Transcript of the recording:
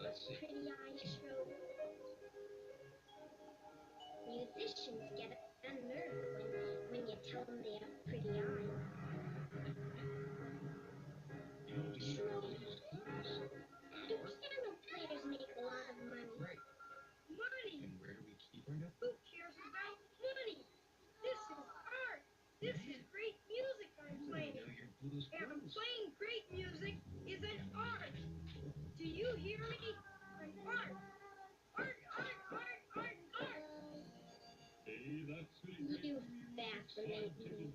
Let's see. Pretty Eye Show. Musicians get unnerved when you tell them they have pretty eyes. Do piano players make a lot of money? Right. Money? And where do we keep our notes? Who cares about money? This is art. This is great music I'm playing. You know your blues And clothes. playing great music is an art. Do you hear me? An art. Art, art, art, art, art. Hey, that's You fascinate me.